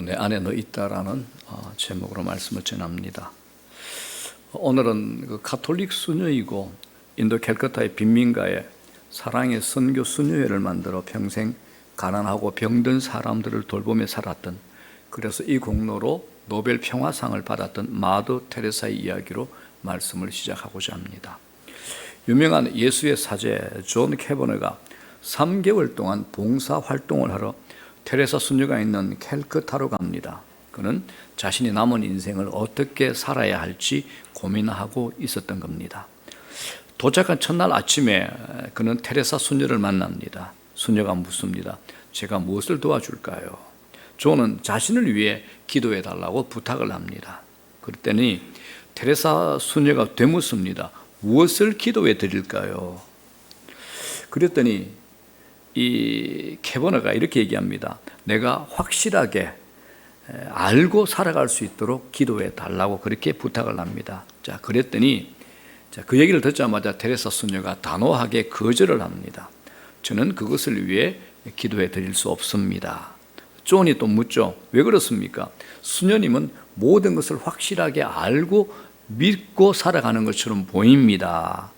내 안에 너 있다라는 제목으로 말씀을 전합니다. 오늘은 그 가톨릭 수녀이고 인도 캘커타의 빈민가에 사랑의 선교 수녀회를 만들어 평생 가난하고 병든 사람들을 돌보며 살았던, 그래서 이 공로로 노벨 평화상을 받았던 마더 테레사의 이야기로 말씀을 시작하고자 합니다. 유명한 예수의 사제 존 캐버너가 3개월 동안 봉사 활동을 하러 테레사 수녀가 있는 캘커타로 갑니다. 그는 자신이 남은 인생을 어떻게 살아야 할지 고민하고 있었던 겁니다. 도착한 첫날 아침에 그는 테레사 수녀를 만납니다. 수녀가 묻습니다. 제가 무엇을 도와줄까요? 존은 자신을 위해 기도해 달라고 부탁을 합니다. 그랬더니 테레사 수녀가 되묻습니다. 무엇을 기도해 드릴까요? 그랬더니 이 캐버너가 이렇게 얘기합니다. 내가 확실하게 알고 살아갈 수 있도록 기도해 달라고 그렇게 부탁을 합니다. 자, 그랬더니 그 얘기를 듣자마자 테레사 수녀가 단호하게 거절을 합니다. 저는 그것을 위해 기도해 드릴 수 없습니다. 존이 또 묻죠. 왜 그렇습니까? 수녀님은 모든 것을 확실하게 알고 믿고 살아가는 것처럼 보입니다.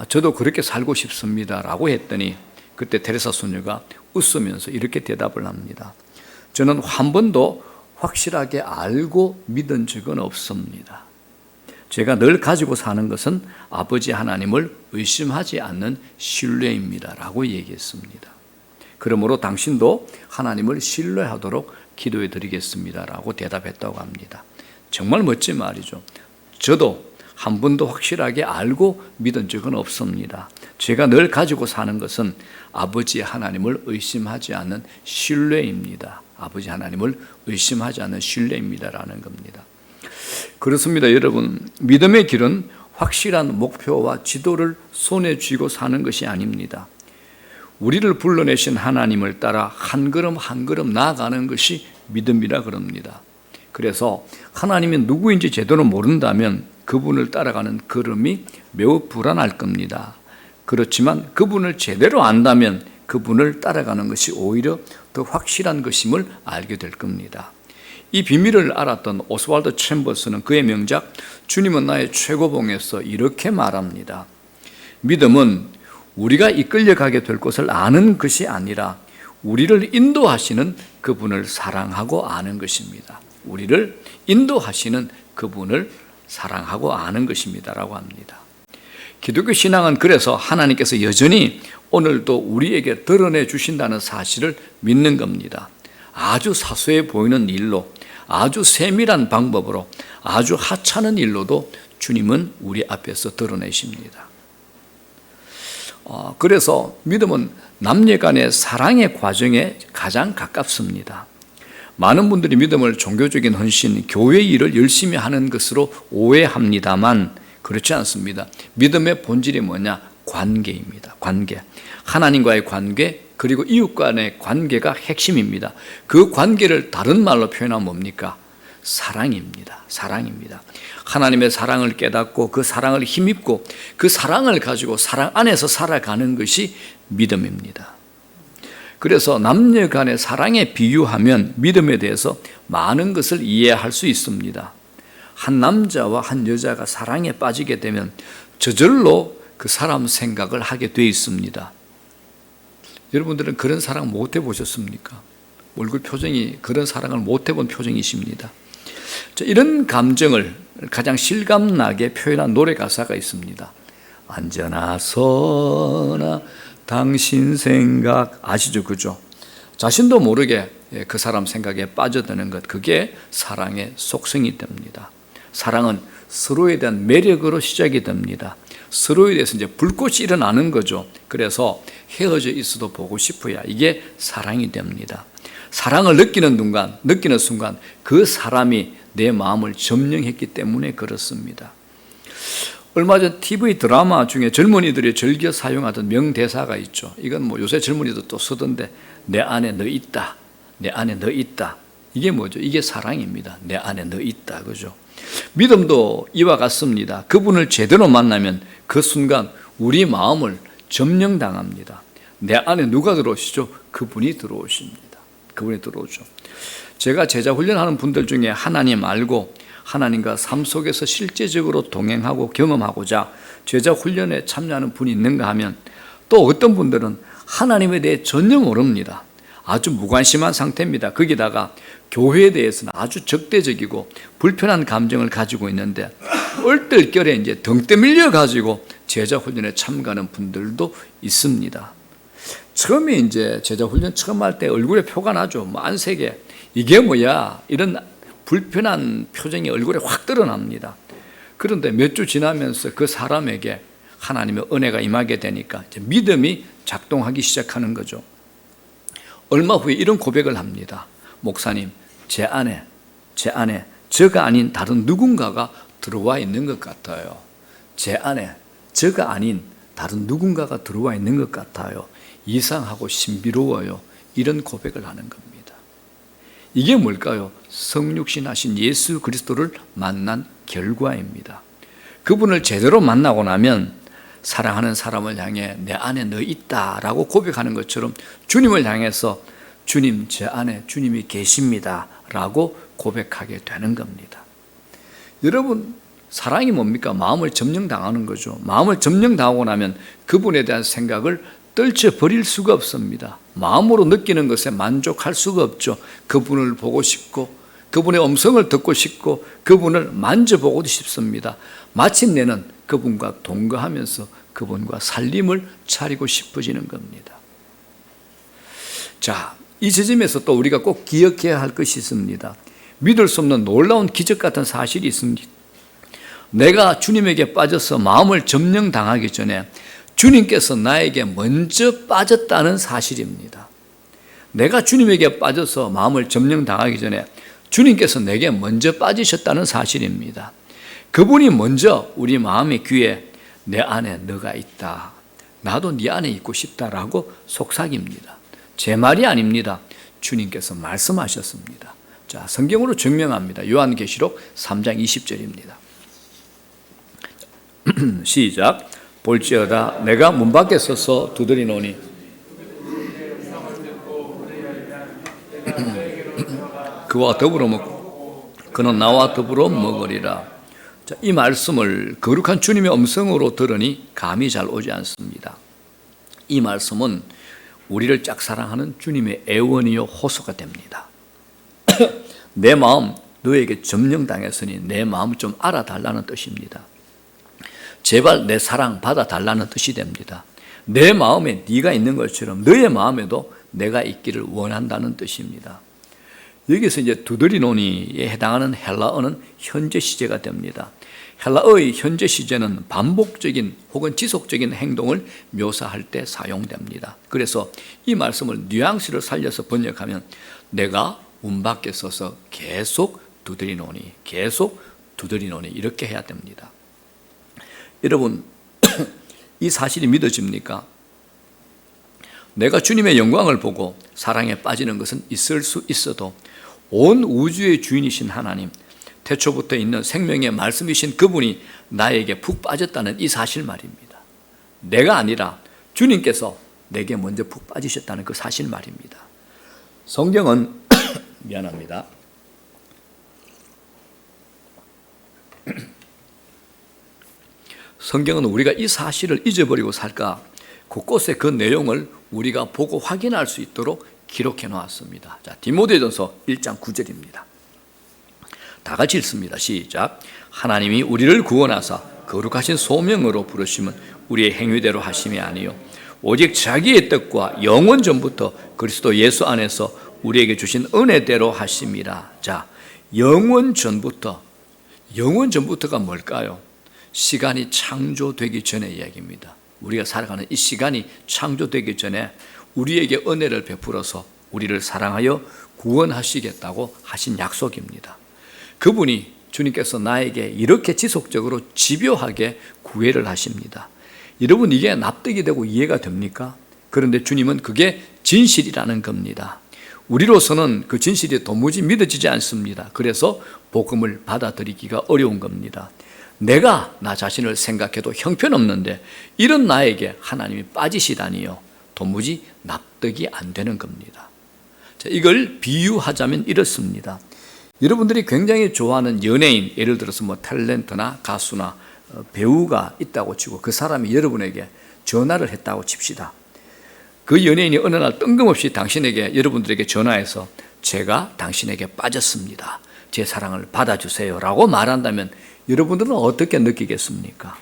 저도 그렇게 살고 싶습니다 라고 했더니 그때 테레사 수녀가 웃으면서 이렇게 대답을 합니다. 저는 한 번도 확실하게 알고 믿은 적은 없습니다. 제가 늘 가지고 사는 것은 아버지 하나님을 의심하지 않는 신뢰입니다 라고 얘기했습니다. 그러므로 당신도 하나님을 신뢰하도록 기도해 드리겠습니다 라고 대답했다고 합니다. 정말 멋진 말이죠. 저도 한 번도 확실하게 알고 믿은 적은 없습니다. 제가 늘 가지고 사는 것은 아버지 하나님을 의심하지 않는 신뢰입니다. 아버지 하나님을 의심하지 않는 신뢰입니다라는 겁니다. 그렇습니다, 여러분. 믿음의 길은 확실한 목표와 지도를 손에 쥐고 사는 것이 아닙니다. 우리를 불러내신 하나님을 따라 한 걸음 한 걸음 나아가는 것이 믿음이라 그럽니다. 그래서 하나님이 누구인지 제대로 모른다면 그분을 따라가는 걸음이 매우 불안할 겁니다. 그렇지만 그분을 제대로 안다면 그분을 따라가는 것이 오히려 더 확실한 것임을 알게 될 겁니다. 이 비밀을 알았던 오스왈드 챔버스는 그의 명작 주님은 나의 최고봉에서 이렇게 말합니다. 믿음은 우리가 이끌려가게 될 것을 아는 것이 아니라 우리를 인도하시는 그분을 사랑하고 아는 것입니다. 우리를 인도하시는 그분을 사랑하고 아는 것입니다라고 합니다. 기독교 신앙은 그래서 하나님께서 여전히 오늘도 우리에게 드러내 주신다는 사실을 믿는 겁니다. 아주 사소해 보이는 일로, 아주 세밀한 방법으로, 아주 하찮은 일로도 주님은 우리 앞에서 드러내십니다. 그래서 믿음은 남녀 간의 사랑의 과정에 가장 가깝습니다. 많은 분들이 믿음을 종교적인 헌신, 교회 일을 열심히 하는 것으로 오해합니다만 그렇지 않습니다. 믿음의 본질이 뭐냐? 관계입니다. 관계. 하나님과의 관계, 그리고 이웃 간의 관계가 핵심입니다. 그 관계를 다른 말로 표현하면 뭡니까? 사랑입니다. 사랑입니다. 하나님의 사랑을 깨닫고 그 사랑을 힘입고 그 사랑을 가지고 사랑 안에서 살아가는 것이 믿음입니다. 그래서 남녀 간의 사랑에 비유하면 믿음에 대해서 많은 것을 이해할 수 있습니다. 한 남자와 한 여자가 사랑에 빠지게 되면 저절로 그 사람 생각을 하게 돼 있습니다. 여러분들은 그런 사랑 못 해보셨습니까? 얼굴 표정이 그런 사랑을 못 해본 표정이십니다. 이런 감정을 가장 실감나게 표현한 노래 가사가 있습니다. 언제나 서나 당신 생각, 아시죠? 그죠? 자신도 모르게 그 사람 생각에 빠져드는 것, 그게 사랑의 속성이 됩니다. 사랑은 서로에 대한 매력으로 시작이 됩니다. 서로에 대해서 이제 불꽃이 일어나는 거죠. 그래서 헤어져 있어도 보고 싶어야 이게 사랑이 됩니다. 사랑을 느끼는 순간 그 사람이 내 마음을 점령했기 때문에 그렇습니다. 얼마 전 TV 드라마 중에 젊은이들이 즐겨 사용하던 명대사가 있죠. 이건 뭐 요새 젊은이도 또 쓰던데, 내 안에 너 있다. 내 안에 너 있다. 이게 뭐죠? 이게 사랑입니다. 내 안에 너 있다. 그죠? 믿음도 이와 같습니다. 그분을 제대로 만나면 그 순간 우리 마음을 점령당합니다. 내 안에 누가 들어오시죠? 그분이 들어오십니다. 그분이 들어오죠. 제가 제자 훈련하는 분들 중에 하나님 알고 하나님과 삶 속에서 실제적으로 동행하고 경험하고자 제자 훈련에 참여하는 분이 있는가 하면 또 어떤 분들은 하나님에 대해 전혀 모릅니다. 아주 무관심한 상태입니다. 거기다가 교회에 대해서는 아주 적대적이고 불편한 감정을 가지고 있는데 얼떨결에 이제 등 떠밀려 가지고 제자 훈련에 참가하는 분들도 있습니다. 처음에 이제 제자 훈련 처음 할 때 얼굴에 표가 나죠. 만색에 이게 뭐야 이런 불편한 표정이 얼굴에 확 드러납니다. 그런데 몇 주 지나면서 그 사람에게 하나님의 은혜가 임하게 되니까 이제 믿음이 작동하기 시작하는 거죠. 얼마 후에 이런 고백을 합니다. 목사님, 제 안에 저가 아닌 다른 누군가가 들어와 있는 것 같아요. 제 안에 저가 아닌 다른 누군가가 들어와 있는 것 같아요. 이상하고 신비로워요. 이런 고백을 하는 겁니다. 이게 뭘까요? 성육신하신 예수 그리스도를 만난 결과입니다. 그분을 제대로 만나고 나면 사랑하는 사람을 향해 내 안에 너 있다라고 고백하는 것처럼 주님을 향해서 주님 제 안에 주님이 계십니다 라고 고백하게 되는 겁니다. 여러분 사랑이 뭡니까? 마음을 점령당하는 거죠. 마음을 점령당하고 나면 그분에 대한 생각을 떨쳐버릴 수가 없습니다. 마음으로 느끼는 것에 만족할 수가 없죠. 그분을 보고 싶고 그분의 음성을 듣고 싶고 그분을 만져보고도 싶습니다. 마침내는 그분과 동거하면서 그분과 살림을 차리고 싶어지는 겁니다. 자, 이 지점에서 또 우리가 꼭 기억해야 할 것이 있습니다. 믿을 수 없는 놀라운 기적 같은 사실이 있습니다. 내가 주님에게 빠져서 마음을 점령당하기 전에 주님께서 나에게 먼저 빠졌다는 사실입니다. 내가 주님에게 빠져서 마음을 점령당하기 전에 주님께서 내게 먼저 빠지셨다는 사실입니다. 그분이 먼저 우리 마음의 귀에 내 안에 너가 있다. 나도 네 안에 있고 싶다라고 속삭입니다. 제 말이 아닙니다. 주님께서 말씀하셨습니다. 자, 성경으로 증명합니다. 요한계시록 3장 20절입니다. 시작. 볼지어다 내가 문 밖에 서서 두드리노니 그와 더불어 먹고 그는 나와 더불어 먹으리라. 자, 이 말씀을 거룩한 주님의 음성으로 들으니 감이 잘 오지 않습니다. 이 말씀은 우리를 짝사랑하는 주님의 애원이요 호소가 됩니다. 내 마음 너에게 점령당했으니 내 마음 좀 알아달라는 뜻입니다. 제발 내 사랑 받아달라는 뜻이 됩니다. 내 마음에 네가 있는 것처럼 너의 마음에도 내가 있기를 원한다는 뜻입니다. 여기서 이제 두드리노니에 해당하는 헬라어는 현재 시제가 됩니다. 헬라어의 현재 시제는 반복적인 혹은 지속적인 행동을 묘사할 때 사용됩니다. 그래서 이 말씀을 뉘앙스를 살려서 번역하면 내가 문 밖에 서서 계속 두드리노니 이렇게 해야 됩니다. 여러분 이 사실이 믿어집니까? 내가 주님의 영광을 보고 사랑에 빠지는 것은 있을 수 있어도 온 우주의 주인이신 하나님, 태초부터 있는 생명의 말씀이신 그분이 나에게 푹 빠졌다는 이 사실 말입니다. 내가 아니라 주님께서 내게 먼저 푹 빠지셨다는 그 사실 말입니다. 성경은 미안합니다. 성경은 우리가 이 사실을 잊어버리고 살까 곳곳에 그 내용을 우리가 보고 확인할 수 있도록 기록해 놓았습니다. 자, 디모데전서 1장 9절입니다. 다 같이 읽습니다. 시작. 하나님이 우리를 구원하사 거룩하신 소명으로 부르심은 우리의 행위대로 하심이 아니요 오직 자기의 뜻과 영원 전부터 그리스도 예수 안에서 우리에게 주신 은혜대로 하심이라. 자, 영원 전부터가 뭘까요? 시간이 창조되기 전의 이야기입니다. 우리가 살아가는 이 시간이 창조되기 전에 우리에게 은혜를 베풀어서 우리를 사랑하여 구원하시겠다고 하신 약속입니다. 그분이 주님께서 나에게 이렇게 지속적으로 집요하게 구애를 하십니다. 여러분 이게 납득이 되고 이해가 됩니까? 그런데 주님은 그게 진실이라는 겁니다. 우리로서는 그 진실이 도무지 믿어지지 않습니다. 그래서 복음을 받아들이기가 어려운 겁니다. 내가 나 자신을 생각해도 형편없는데 이런 나에게 하나님이 빠지시다니요. 도무지 납득이 안 되는 겁니다. 자, 이걸 비유하자면 이렇습니다. 여러분들이 굉장히 좋아하는 연예인, 예를 들어서 뭐 탤런트나 가수나 배우가 있다고 치고 그 사람이 여러분에게 전화를 했다고 칩시다. 그 연예인이 어느 날 뜬금없이 당신에게, 여러분들에게 전화해서 제가 당신에게 빠졌습니다. 제 사랑을 받아주세요 라고 말한다면 여러분들은 어떻게 느끼겠습니까?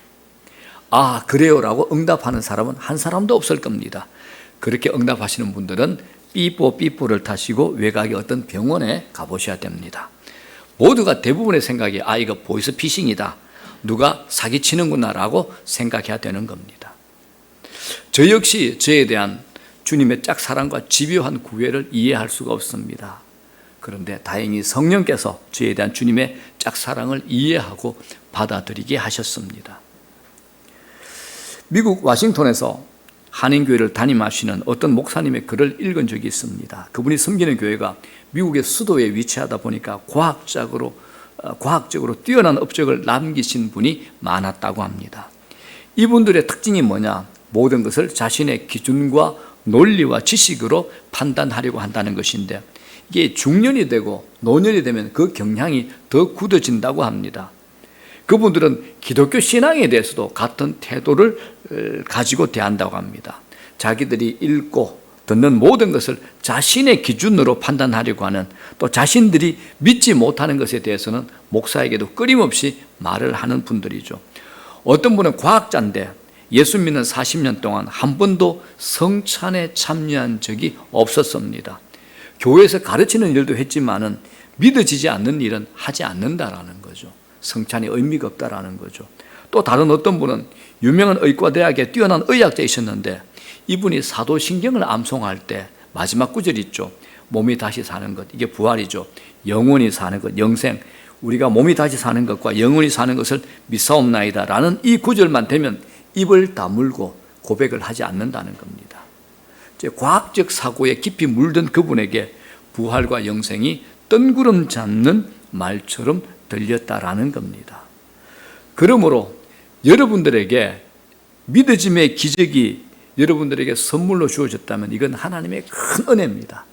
아, 그래요 라고 응답하는 사람은 한 사람도 없을 겁니다. 그렇게 응답하시는 분들은 삐뽀를 타시고 외곽의 어떤 병원에 가보셔야 됩니다. 모두가 대부분의 생각이 아, 이거 보이스피싱이다, 누가 사기치는구나 라고 생각해야 되는 겁니다. 저 역시 저에 대한 주님의 짝사랑과 집요한 구애를 이해할 수가 없습니다. 그런데 다행히 성령께서 저에 대한 주님의 짝사랑을 이해하고 받아들이게 하셨습니다. 미국 워싱턴에서 한인교회를 담임하시는 어떤 목사님의 글을 읽은 적이 있습니다. 그분이 섬기는 교회가 미국의 수도에 위치하다 보니까 과학적으로 뛰어난 업적을 남기신 분이 많았다고 합니다. 이분들의 특징이 뭐냐? 모든 것을 자신의 기준과 논리와 지식으로 판단하려고 한다는 것인데, 이게 중년이 되고 노년이 되면 그 경향이 더 굳어진다고 합니다. 그분들은 기독교 신앙에 대해서도 같은 태도를 가지고 대한다고 합니다. 자기들이 읽고 듣는 모든 것을 자신의 기준으로 판단하려고 하는, 또 자신들이 믿지 못하는 것에 대해서는 목사에게도 끊임없이 말을 하는 분들이죠. 어떤 분은 과학자인데 예수 믿는 40년 동안 한 번도 성찬에 참여한 적이 없었습니다. 교회에서 가르치는 일도 했지만은 믿어지지 않는 일은 하지 않는다라는 거죠. 성찬이 의미가 없다라는 거죠. 또 다른 어떤 분은 유명한 의과대학에 뛰어난 의학자이셨는데 이분이 사도신경을 암송할 때 마지막 구절 있죠. 몸이 다시 사는 것, 이게 부활이죠. 영원히 사는 것, 영생, 우리가 몸이 다시 사는 것과 영원히 사는 것을 믿사옵나이다 라는 이 구절만 되면 입을 다물고 고백을 하지 않는다는 겁니다. 과학적 사고에 깊이 물든 그분에게 부활과 영생이 뜬구름 잡는 말처럼 들렸다라는 겁니다. 그러므로 여러분들에게 믿어짐의 기적이 여러분들에게 선물로 주어졌다면 이건 하나님의 큰 은혜입니다.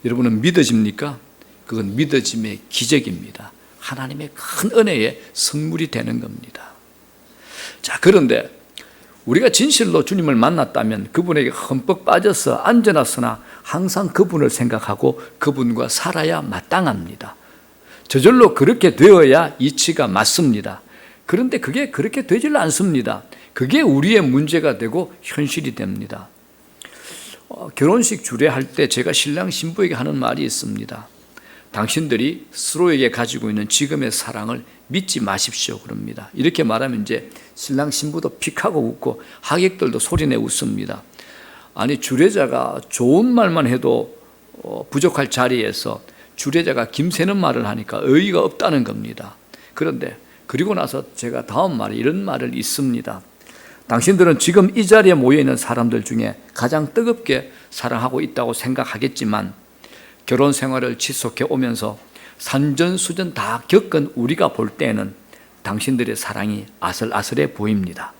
여러분은 믿어집니까? 그건 믿어짐의 기적입니다. 하나님의 큰 은혜의 선물이 되는 겁니다. 자, 그런데 우리가 진실로 주님을 만났다면 그분에게 흠뻑 빠져서 안전하으나 항상 그분을 생각하고 그분과 살아야 마땅합니다. 저절로 그렇게 되어야 이치가 맞습니다. 그런데 그게 그렇게 되질 않습니다. 그게 우리의 문제가 되고 현실이 됩니다. 결혼식 주례할 때 제가 신랑 신부에게 하는 말이 있습니다. 당신들이 서로에게 가지고 있는 지금의 사랑을 믿지 마십시오 그럽니다. 이렇게 말하면 이제 신랑 신부도 픽하고 웃고 하객들도 소리내 웃습니다. 아니, 주례자가 좋은 말만 해도 부족할 자리에서 주례자가 김새는 말을 하니까 의의가 없다는 겁니다. 그런데 그리고 나서 제가 다음 말에 이런 말을 있습니다. 당신들은 지금 이 자리에 모여있는 사람들 중에 가장 뜨겁게 사랑하고 있다고 생각하겠지만 결혼 생활을 지속해 오면서 산전수전 다 겪은 우리가 볼 때에는 당신들의 사랑이 아슬아슬해 보입니다.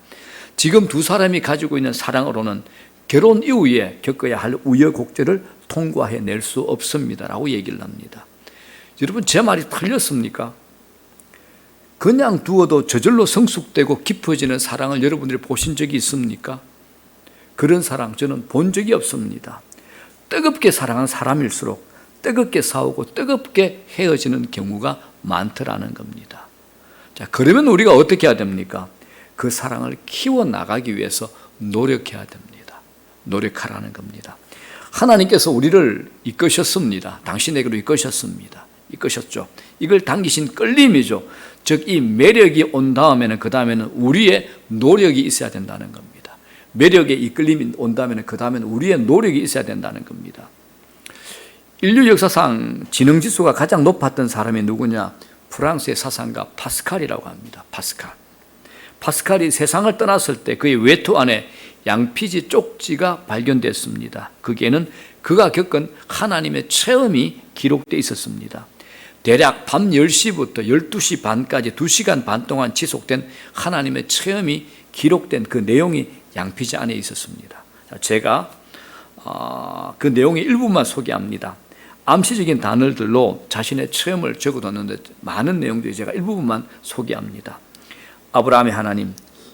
지금 두 사람이 가지고 있는 사랑으로는 결혼 이후에 겪어야 할 우여곡절을 통과해낼 수 없습니다 라고 얘기를 합니다. 여러분, 제 말이 틀렸습니까? 그냥 두어도 저절로 성숙되고 깊어지는 사랑을 여러분들이 보신 적이 있습니까? 그런 사랑 저는 본 적이 없습니다. 뜨겁게 사랑한 사람일수록 뜨겁게 싸우고 뜨겁게 헤어지는 경우가 많더라는 겁니다. 자, 그러면 우리가 어떻게 해야 됩니까? 그 사랑을 키워나가기 위해서 노력해야 됩니다. 노력하라는 겁니다. 하나님께서 우리를 이끄셨습니다. 당신에게로 이끄셨습니다. 이끄셨죠. 이걸 당기신 끌림이죠. 즉, 이 매력이 온 다음에는 그 다음에는 우리의 노력이 있어야 된다는 겁니다. 매력의 이끌림이 온 다음에는 그 다음에는 우리의 노력이 있어야 된다는 겁니다. 인류 역사상 지능지수가 가장 높았던 사람이 누구냐? 프랑스의 사상가 파스칼이라고 합니다. 파스칼이 세상을 떠났을 때 그의 외투 안에 양피지 쪽지가 발견됐습니다. 거기에는 그가 겪은 하나님의 체험이 기록되어 있었습니다. 대략 밤 10시부터 12시 반까지 2시간 반 동안 지속된 하나님의 체험이 기록된 그 내용이 양피지 안에 있었습니다. 제가 그 내용의 일부만 소개합니다. 암시적인 단어들로 자신의 체험을 적어뒀는데 많은 내용들이 제가 일부분만 소개합니다. 아브라함의 하나님,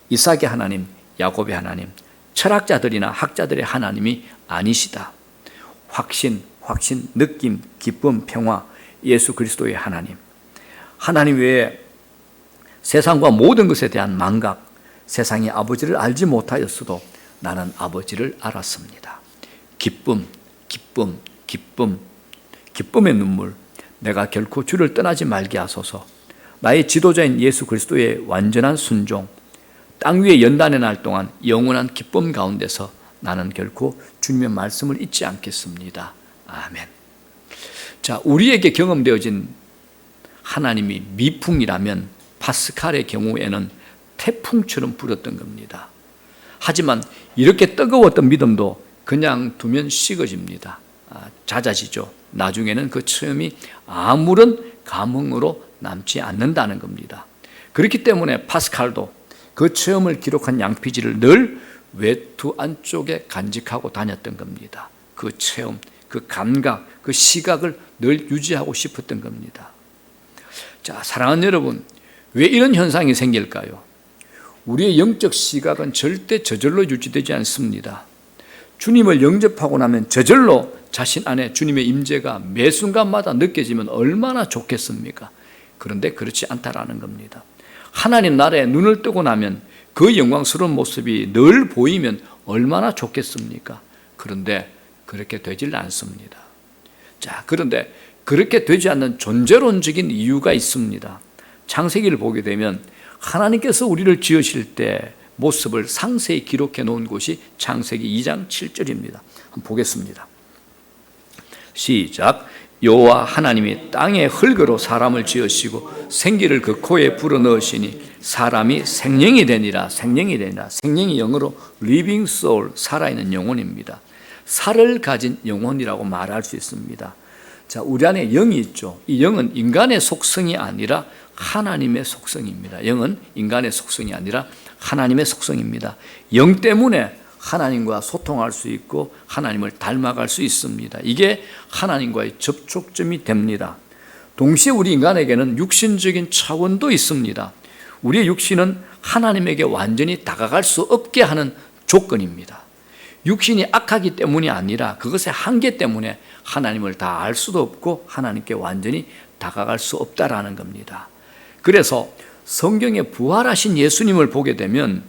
이삭의 하나님, 야곱의 하나님, 철학자들이나 학자들의 하나님이 아니시다. 확신, 느낌, 기쁨, 평화, 예수 그리스도의 하나님. 하나님 외에 세상과 모든 것에 대한 망각, 세상이 아버지를 알지 못하였어도 나는 아버지를 알았습니다. 기쁨의 눈물. 내가 결코 주를 떠나지 말게 하소서. 나의 지도자인 예수 그리스도의 완전한 순종, 땅 위에 연단의 날 동안 영원한 기쁨 가운데서 나는 결코 주님의 말씀을 잊지 않겠습니다. 아멘. 자, 우리에게 경험되어진 하나님이 미풍이라면 파스칼의 경우에는 태풍처럼 불었던 겁니다. 하지만 이렇게 뜨거웠던 믿음도 그냥 두면 식어집니다. 잦아지죠. 나중에는 그 체험이 아무런 감흥으로 남지 않는다는 겁니다. 그렇기 때문에 파스칼도 그 체험을 기록한 양피지를 늘 외투 안쪽에 간직하고 다녔던 겁니다. 그 체험, 그 감각, 그 시각을 늘 유지하고 싶었던 겁니다. 자, 사랑하는 여러분, 왜 이런 현상이 생길까요? 우리의 영적 시각은 절대 저절로 유지되지 않습니다. 주님을 영접하고 나면 저절로 자신 안에 주님의 임재가 매 순간마다 느껴지면 얼마나 좋겠습니까? 그런데 그렇지 않다라는 겁니다. 하나님 나라에 눈을 뜨고 나면 그 영광스러운 모습이 늘 보이면 얼마나 좋겠습니까? 그런데 그렇게 되질 않습니다. 자, 그런데 그렇게 되지 않는 존재론적인 이유가 있습니다. 창세기를 보게 되면 하나님께서 우리를 지으실 때 모습을 상세히 기록해 놓은 곳이 창세기 2장 7절입니다. 한번 보겠습니다. 시작. 여호와 하나님이 땅의 흙으로 사람을 지으시고 생기를 그 코에 불어넣으시니 사람이 생명이 되니라. 생명이 영어로 living soul, 살아있는 영혼입니다. 살을 가진 영혼이라고 말할 수 있습니다. 자, 우리 안에 영이 있죠. 이 영은 인간의 속성이 아니라 하나님의 속성입니다. 영은 인간의 속성이 아니라 하나님의 속성입니다. 영 때문에 하나님과 소통할 수 있고 하나님을 닮아갈 수 있습니다. 이게 하나님과의 접촉점이 됩니다. 동시에 우리 인간에게는 육신적인 차원도 있습니다. 우리의 육신은 하나님에게 완전히 다가갈 수 없게 하는 조건입니다. 육신이 악하기 때문이 아니라 그것의 한계 때문에 하나님을 다 알 수도 없고 하나님께 완전히 다가갈 수 없다라는 겁니다. 그래서 성경에 부활하신 예수님을 보게 되면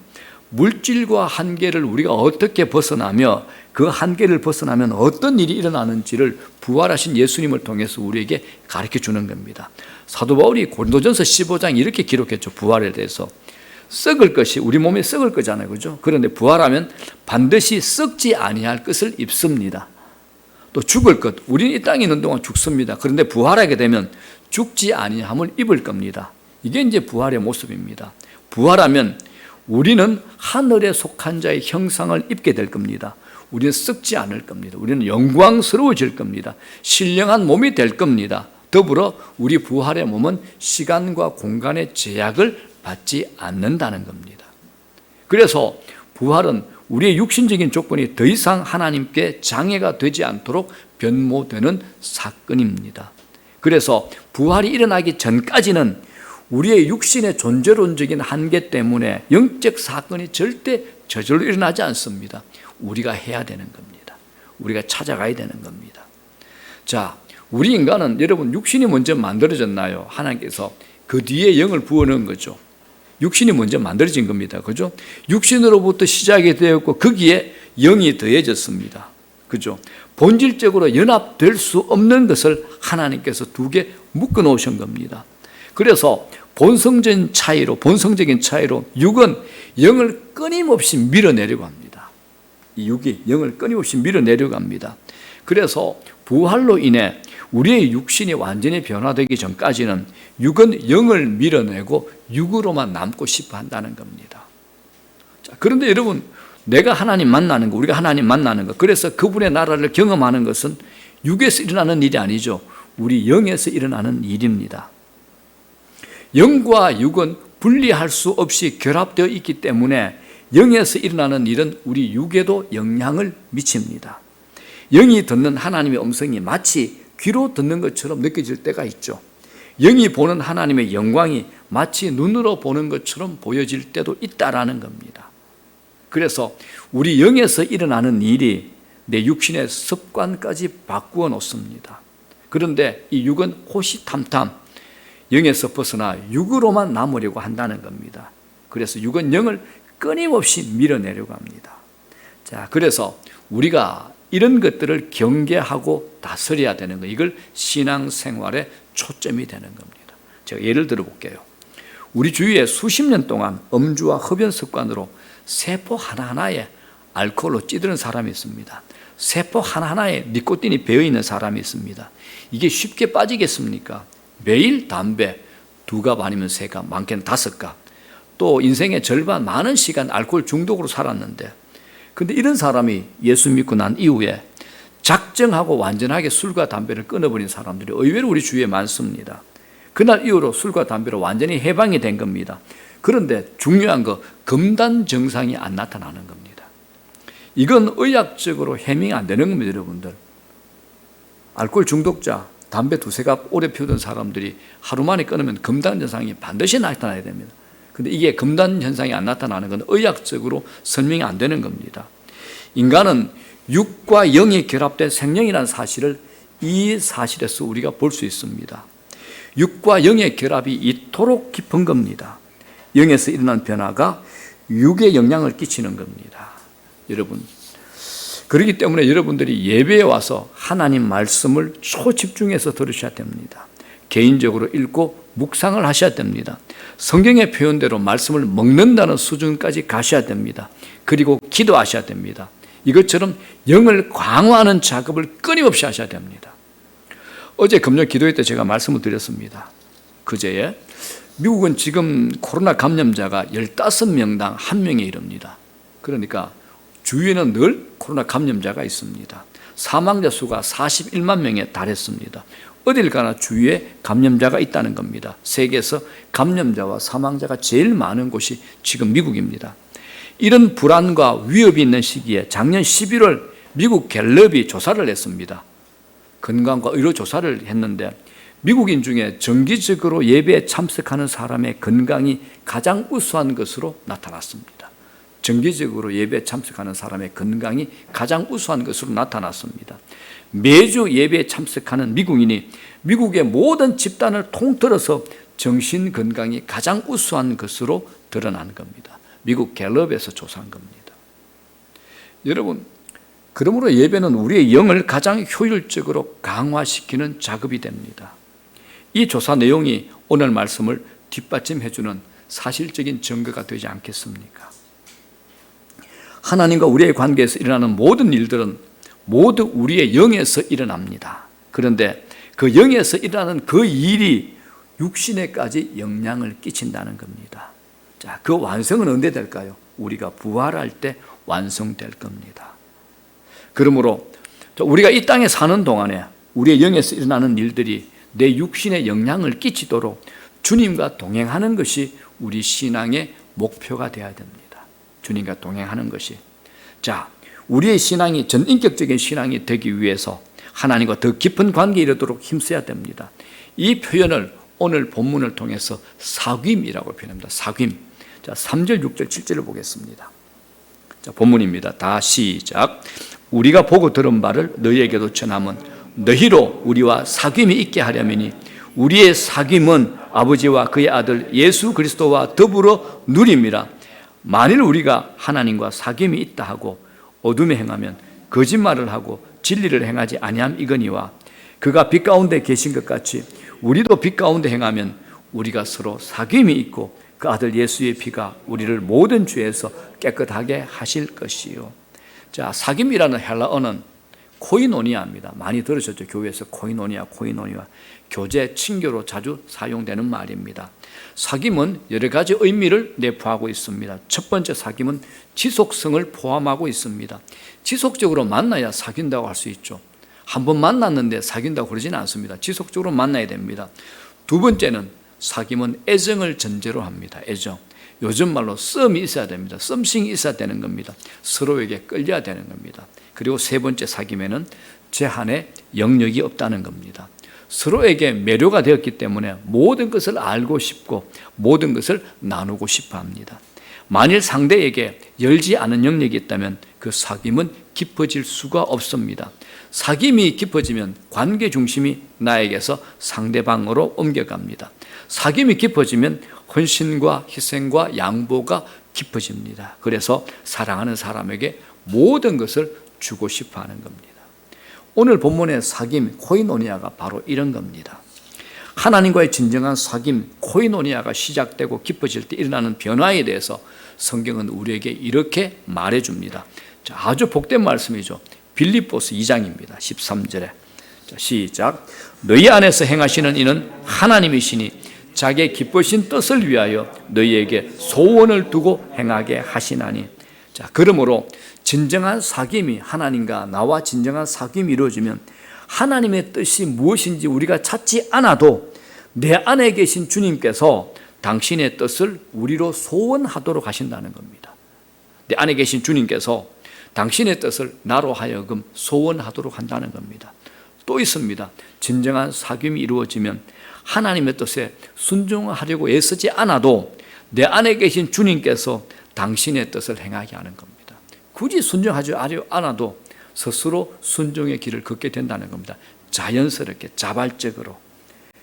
물질과 한계를 우리가 어떻게 벗어나며 그 한계를 벗어나면 어떤 일이 일어나는지를 부활하신 예수님을 통해서 우리에게 가르쳐 주는 겁니다. 사도 바울이 고린도전서 15장 이렇게 기록했죠. 부활에 대해서. 썩을 것이 우리 몸에 썩을 거잖아요. 그죠? 그런데 부활하면 반드시 썩지 아니할 것을 입습니다. 또 죽을 것, 우리는 이 땅에 있는 동안 죽습니다. 그런데 부활하게 되면 죽지 아니함을 입을 겁니다. 이게 이제 부활의 모습입니다. 부활하면 우리는 하늘에 속한 자의 형상을 입게 될 겁니다. 우리는 썩지 않을 겁니다. 우리는 영광스러워질 겁니다. 신령한 몸이 될 겁니다. 더불어 우리 부활의 몸은 시간과 공간의 제약을 받지 않는다는 겁니다. 그래서 부활은 우리의 육신적인 조건이 더 이상 하나님께 장애가 되지 않도록 변모되는 사건입니다. 그래서 부활이 일어나기 전까지는 우리의 육신의 존재론적인 한계 때문에 영적 사건이 절대 저절로 일어나지 않습니다. 우리가 해야 되는 겁니다. 우리가 찾아가야 되는 겁니다. 자, 우리 인간은 여러분 육신이 먼저 만들어졌나요? 하나님께서 그 뒤에 영을 부어넣은 거죠. 육신이 먼저 만들어진 겁니다. 그죠? 육신으로부터 시작이 되었고 거기에 영이 더해졌습니다. 그죠? 본질적으로 연합될 수 없는 것을 하나님께서 두 개 묶어 놓으신 겁니다. 그래서 본성적인 차이로 육은 영을 끊임없이 밀어내려고 합니다. 이 육이 영을 끊임없이 밀어내려고 합니다. 그래서 부활로 인해 우리의 육신이 완전히 변화되기 전까지는 육은 영을 밀어내고 육으로만 남고 싶어 한다는 겁니다. 자, 그런데 여러분, 내가 하나님 만나는 거, 우리가 하나님 만나는 거, 그래서 그분의 나라를 경험하는 것은 육에서 일어나는 일이 아니죠. 우리 영에서 일어나는 일입니다. 영과 육은 분리할 수 없이 결합되어 있기 때문에 영에서 일어나는 일은 우리 육에도 영향을 미칩니다. 영이 듣는 하나님의 음성이 마치 귀로 듣는 것처럼 느껴질 때가 있죠. 영이 보는 하나님의 영광이 마치 눈으로 보는 것처럼 보여질 때도 있다라는 겁니다. 그래서 우리 영에서 일어나는 일이 내 육신의 습관까지 바꾸어 놓습니다. 그런데 이 육은 호시탐탐 영에서 벗어나 육으로만 남으려고 한다는 겁니다. 그래서 육은 영을 끊임없이 밀어내려고 합니다. 자, 그래서 우리가 이런 것들을 경계하고 다스려야 되는 거, 이걸 신앙생활의 초점이 되는 겁니다. 제가 예를 들어 볼게요. 우리 주위에 수십 년 동안 음주와 흡연 습관으로 세포 하나하나에 알코올로 찌드는 사람이 있습니다. 세포 하나하나에 니코틴이 배어있는 사람이 있습니다. 이게 쉽게 빠지겠습니까? 매일 담배 2갑 아니면 3갑, 많게는 5갑, 또 인생의 절반 많은 시간 알코올 중독으로 살았는데, 근데 이런 사람이 예수 믿고 난 이후에 작정하고 완전하게 술과 담배를 끊어버린 사람들이 의외로 우리 주위에 많습니다. 그날 이후로 술과 담배로 완전히 해방이 된 겁니다. 그런데 중요한 거, 금단 증상이 안 나타나는 겁니다. 이건 의학적으로 해명이 안 되는 겁니다, 여러분들. 알코올 중독자, 담배 2-3갑 오래 피우던 사람들이 하루 만에 끊으면 금단 현상이 반드시 나타나야 됩니다. 근데 이게 금단 현상이 안 나타나는 건 의학적으로 설명이 안 되는 겁니다. 인간은 육과 영이 결합된 생명이라는 사실을 이 사실에서 우리가 볼 수 있습니다. 육과 영의 결합이 이토록 깊은 겁니다. 영에서 일어난 변화가 육에 영향을 끼치는 겁니다. 여러분, 그렇기 때문에 여러분들이 예배에 와서 하나님 말씀을 초집중해서 들으셔야 됩니다. 개인적으로 읽고 묵상을 하셔야 됩니다. 성경의 표현대로 말씀을 먹는다는 수준까지 가셔야 됩니다. 그리고 기도하셔야 됩니다. 이것처럼 영을 강화하는 작업을 끊임없이 하셔야 됩니다. 어제 금요 기도회 때 제가 말씀을 드렸습니다. 그제에 미국은 지금 코로나 감염자가 15명당 1명에 이릅니다. 그러니까 주위에는 늘 코로나 감염자가 있습니다. 사망자 수가 41만 명에 달했습니다. 어딜 가나 주위에 감염자가 있다는 겁니다. 세계에서 감염자와 사망자가 제일 많은 곳이 지금 미국입니다. 이런 불안과 위협이 있는 시기에 작년 11월 미국 갤럽이 조사를 했습니다. 건강과 의료 조사를 했는데 미국인 중에 정기적으로 예배에 참석하는 사람의 건강이 가장 우수한 것으로 나타났습니다. 정기적으로 예배에 참석하는 사람의 건강이 가장 우수한 것으로 나타났습니다. 매주 예배에 참석하는 미국인이 미국의 모든 집단을 통틀어서 정신 건강이 가장 우수한 것으로 드러난 겁니다. 미국 갤럽에서 조사한 겁니다. 여러분, 그러므로 예배는 우리의 영을 가장 효율적으로 강화시키는 작업이 됩니다. 이 조사 내용이 오늘 말씀을 뒷받침해주는 사실적인 증거가 되지 않겠습니까? 하나님과 우리의 관계에서 일어나는 모든 일들은 모두 우리의 영에서 일어납니다. 그런데 그 영에서 일어나는 그 일이 육신에까지 영향을 끼친다는 겁니다. 자, 그 완성은 언제 될까요? 우리가 부활할 때 완성될 겁니다. 그러므로 우리가 이 땅에 사는 동안에 우리의 영에서 일어나는 일들이 내 육신에 영향을 끼치도록 주님과 동행하는 것이 우리 신앙의 목표가 되어야 됩니다. 주님과 동행하는 것이. 자, 우리의 신앙이 전인격적인 신앙이 되기 위해서 하나님과 더 깊은 관계에 이르도록 힘써야 됩니다. 이 표현을 오늘 본문을 통해서 사귐이라고 표현합니다. 사귐. 자, 3절, 6절, 7절을 보겠습니다. 자, 본문입니다. 다 시작. 우리가 보고 들은 바를 너희에게도 전함은 너희로 우리와 사귐이 있게 하려니니 우리의 사귐은 아버지와 그의 아들 예수 그리스도와 더불어 누림이라. 만일 우리가 하나님과 사귐이 있다 하고 어둠에 행하면 거짓말을 하고 진리를 행하지 아니함 이거니와 그가 빛 가운데 계신 것 같이 우리도 빛 가운데 행하면 우리가 서로 사귐이 있고 그 아들 예수의 피가 우리를 모든 죄에서 깨끗하게 하실 것이요. 자, 사귐이라는 헬라어는 코이노니아입니다. 많이 들으셨죠? 교회에서 코이노니아, 코이노니아. 교제, 친교로 자주 사용되는 말입니다. 사귐은 여러 가지 의미를 내포하고 있습니다. 첫 번째 사귐은 지속성을 포함하고 있습니다. 지속적으로 만나야 사귄다고 할 수 있죠. 한 번 만났는데 사귄다고 그러지는 않습니다. 지속적으로 만나야 됩니다. 두 번째는 사귐은 애정을 전제로 합니다. 애정. 요즘 말로 썸이 있어야 됩니다. 썸씽이 있어야 되는 겁니다. 서로에게 끌려야 되는 겁니다. 그리고 세 번째 사귐에는 제한에 영역이 없다는 겁니다. 서로에게 매료가 되었기 때문에 모든 것을 알고 싶고 모든 것을 나누고 싶어 합니다. 만일 상대에게 열지 않은 영역이 있다면 그 사귐은 깊어질 수가 없습니다. 사귐이 깊어지면 관계 중심이 나에게서 상대방으로 옮겨갑니다. 사귐이 깊어지면 헌신과 희생과 양보가 깊어집니다. 그래서 사랑하는 사람에게 모든 것을 주고 싶어 하는 겁니다. 오늘 본문의 사귐, 코이노니아가 바로 이런 겁니다. 하나님과의 진정한 사귐, 코이노니아가 시작되고 깊어질 때 일어나는 변화에 대해서 성경은 우리에게 이렇게 말해줍니다. 아주 복된 말씀이죠. 빌립보서 2장입니다. 13절에 시작. 너희 안에서 행하시는 이는 하나님이시니 자기의 기쁘신 뜻을 위하여 너희에게 소원을 두고 행하게 하시나니. 자, 그러므로 진정한 사귐이 하나님과 나와 진정한 사귐이 이루어지면 하나님의 뜻이 무엇인지 우리가 찾지 않아도 내 안에 계신 주님께서 당신의 뜻을 우리로 소원하도록 하신다는 겁니다. 내 안에 계신 주님께서 당신의 뜻을 나로 하여금 소원하도록 한다는 겁니다. 또 있습니다. 진정한 사귐이 이루어지면 하나님의 뜻에 순종하려고 애쓰지 않아도 내 안에 계신 주님께서 당신의 뜻을 행하게 하는 겁니다. 굳이 순종하지 않아도 스스로 순종의 길을 걷게 된다는 겁니다. 자연스럽게 자발적으로.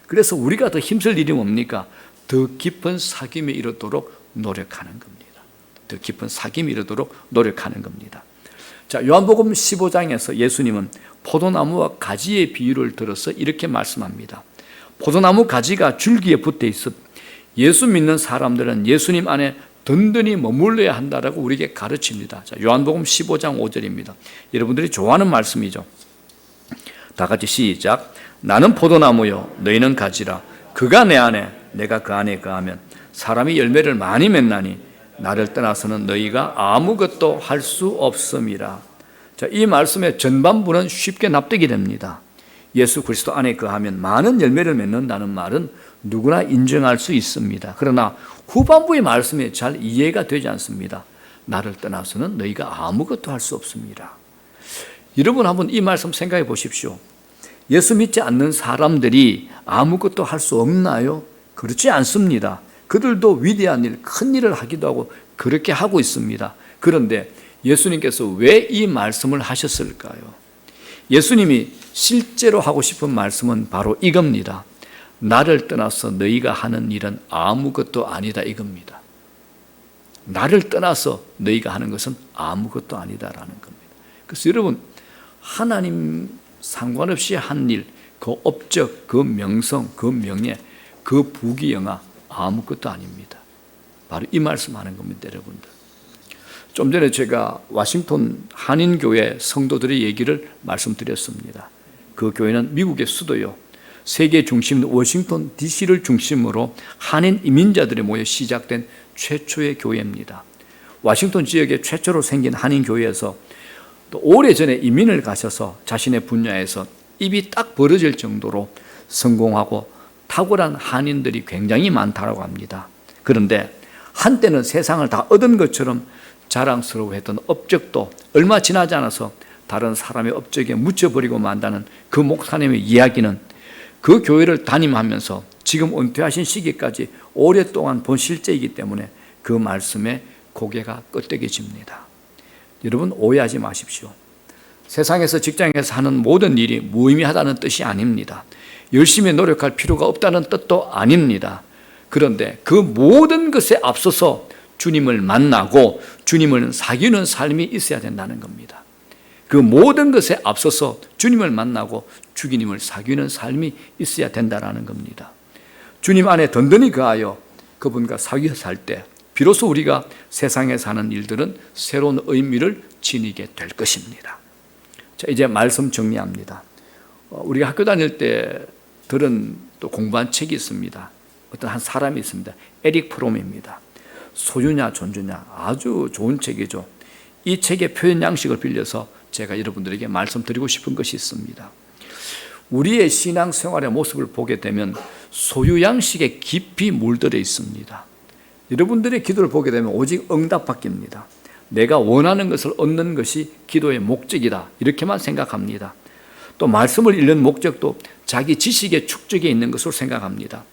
그래서 우리가 더 힘쓸 일이 뭡니까? 더 깊은 사귐에 이르도록 노력하는 겁니다. 더 깊은 사귐에 이르도록 노력하는 겁니다. 자, 요한복음 15장에서 예수님은 포도나무와 가지의 비유를 들어서 이렇게 말씀합니다. 포도나무 가지가 줄기에 붙어 있어 예수 믿는 사람들은 예수님 안에 든든히 머물러야 한다라고 우리에게 가르칩니다. 자, 요한복음 15장 5절입니다. 여러분들이 좋아하는 말씀이죠. 다 같이 시작. 나는 포도나무요 너희는 가지라. 그가 내 안에 내가 그 안에 거하면 사람이 열매를 많이 맺나니 나를 떠나서는 너희가 아무것도 할 수 없음이라. 자, 이 말씀의 전반부는 쉽게 납득이 됩니다. 예수 그리스도 안에 거하면 많은 열매를 맺는다는 말은 누구나 인정할 수 있습니다. 그러나 후반부의 말씀이 잘 이해가 되지 않습니다. 나를 떠나서는 너희가 아무것도 할 수 없습니다. 여러분 한번 이 말씀 생각해 보십시오. 예수 믿지 않는 사람들이 아무것도 할 수 없나요? 그렇지 않습니다. 그들도 위대한 일, 큰 일을 하기도 하고 그렇게 하고 있습니다. 그런데 예수님께서 왜 이 말씀을 하셨을까요? 예수님이 실제로 하고 싶은 말씀은 바로 이겁니다. 나를 떠나서 너희가 하는 일은 아무것도 아니다 이겁니다. 나를 떠나서 너희가 하는 것은 아무것도 아니다라는 겁니다. 그래서 여러분 하나님 상관없이 한 일, 그 업적, 그 명성, 그 명예, 그 부귀영화 아무것도 아닙니다. 바로 이 말씀하는 겁니다, 여러분들. 좀 전에 제가 워싱턴 한인교회 성도들의 얘기를 말씀드렸습니다. 그 교회는 미국의 수도요. 세계 중심 워싱턴 DC를 중심으로 한인 이민자들이 모여 시작된 최초의 교회입니다. 워싱턴 지역에 최초로 생긴 한인 교회에서 또 오래전에 이민을 가셔서 자신의 분야에서 입이 딱 벌어질 정도로 성공하고 탁월한 한인들이 굉장히 많다고 합니다. 그런데 한때는 세상을 다 얻은 것처럼 자랑스러워했던 업적도 얼마 지나지 않아서 다른 사람의 업적에 묻혀버리고 만다는 그 목사님의 이야기는 그 교회를 담임하면서 지금 은퇴하신 시기까지 오랫동안 본 실제이기 때문에 그 말씀에 고개가 끄덕여집니다. 여러분 오해하지 마십시오. 세상에서 직장에서 하는 모든 일이 무의미하다는 뜻이 아닙니다. 열심히 노력할 필요가 없다는 뜻도 아닙니다. 그런데 그 모든 것에 앞서서 주님을 만나고 주님을 사귀는 삶이 있어야 된다는 겁니다. 그 모든 것에 앞서서 주님을 만나고 주님을 사귀는 삶이 있어야 된다는 겁니다. 주님 안에 든든히 거하여 그분과 사귀어 살 때 비로소 우리가 세상에 사는 일들은 새로운 의미를 지니게 될 것입니다. 자, 이제 말씀 정리합니다. 우리가 학교 다닐 때 들은 또 공부한 책이 있습니다. 어떤 한 사람이 있습니다. 에릭 프롬입니다. 소유냐 존재냐 아주 좋은 책이죠. 이 책의 표현 양식을 빌려서 제가 여러분들에게 말씀드리고 싶은 것이 있습니다. 우리의 신앙생활의 모습을 보게 되면 소유 양식에 깊이 물들어 있습니다. 여러분들의 기도를 보게 되면 오직 응답받기입니다. 내가 원하는 것을 얻는 것이 기도의 목적이다 이렇게만 생각합니다. 또 말씀을 읽는 목적도 자기 지식의 축적에 있는 것으로 생각합니다.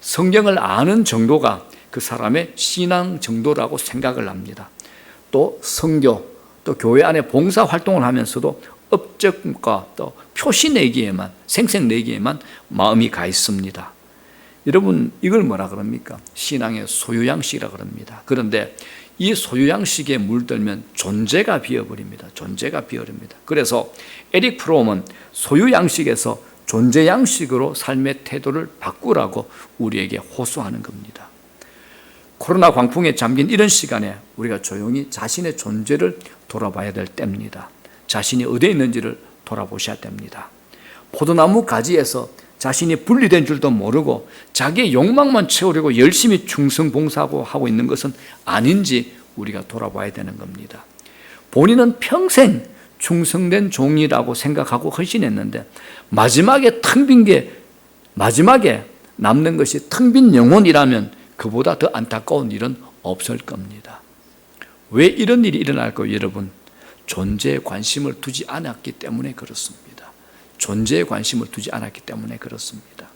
성경을 아는 정도가 그 사람의 신앙 정도라고 생각을 합니다. 또 선교, 또 교회 안에 봉사 활동을 하면서도 업적과 또 표시 내기에만, 생색 내기에만 마음이 가 있습니다. 여러분, 이걸 뭐라 그럽니까? 신앙의 소유양식이라 그럽니다. 그런데 이 소유양식에 물들면 존재가 비어버립니다. 존재가 비어버립니다. 그래서 에릭 프롬은 소유양식에서 존재양식으로 삶의 태도를 바꾸라고 우리에게 호소하는 겁니다. 코로나 광풍에 잠긴 이런 시간에 우리가 조용히 자신의 존재를 돌아봐야 될 때입니다. 자신이 어디에 있는지를 돌아보셔야 됩니다. 포도나무 가지에서 자신이 분리된 줄도 모르고 자기의 욕망만 채우려고 열심히 충성봉사하고 하고 있는 것은 아닌지 우리가 돌아봐야 되는 겁니다. 본인은 평생 충성된 종이라고 생각하고 헌신했는데 마지막에 남는 것이 텅 빈 영혼이라면 그보다 더 안타까운 일은 없을 겁니다. 왜 이런 일이 일어날까요, 여러분? 존재에 관심을 두지 않았기 때문에 그렇습니다. 존재에 관심을 두지 않았기 때문에 그렇습니다.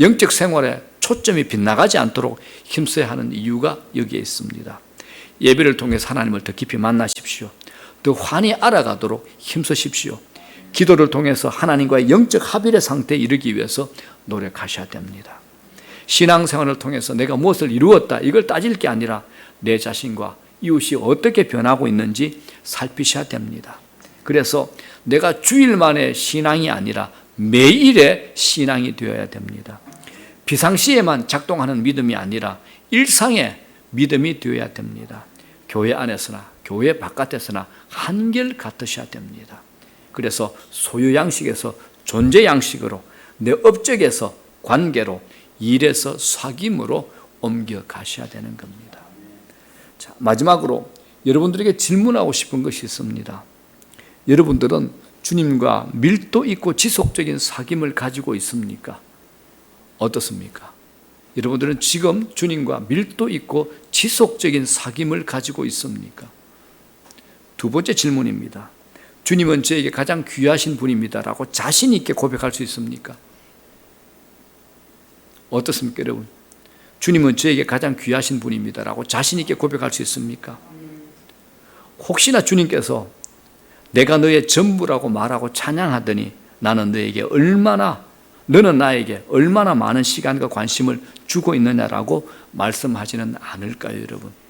영적 생활에 초점이 빗나가지 않도록 힘써야 하는 이유가 여기에 있습니다. 예배를 통해서 하나님을 더 깊이 만나십시오. 더 환히 알아가도록 힘쓰십시오. 기도를 통해서 하나님과의 영적 합일의 상태에 이르기 위해서 노력하셔야 됩니다. 신앙생활을 통해서 내가 무엇을 이루었다 이걸 따질 게 아니라 내 자신과 이웃이 어떻게 변하고 있는지 살피셔야 됩니다. 그래서 내가 주일만의 신앙이 아니라 매일의 신앙이 되어야 됩니다. 비상시에만 작동하는 믿음이 아니라 일상의 믿음이 되어야 됩니다. 교회 안에서나 교회 바깥에서나 한결 같으셔야 됩니다. 그래서 소유 양식에서 존재 양식으로, 내 업적에서 관계로, 일에서 사귐으로 옮겨가셔야 되는 겁니다. 자, 마지막으로 여러분들에게 질문하고 싶은 것이 있습니다. 여러분들은 주님과 밀도 있고 지속적인 사귐을 가지고 있습니까? 어떻습니까? 여러분들은 지금 주님과 밀도 있고 지속적인 사귐을 가지고 있습니까? 두 번째 질문입니다. 주님은 저에게 가장 귀하신 분입니다라고 자신 있게 고백할 수 있습니까? 어떻습니까, 여러분? 주님은 저에게 가장 귀하신 분입니다라고 자신 있게 고백할 수 있습니까? 혹시나 주님께서 내가 너의 전부라고 말하고 찬양하더니 너는 나에게 얼마나 많은 시간과 관심을 주고 있느냐라고 말씀하지는 않을까요, 여러분?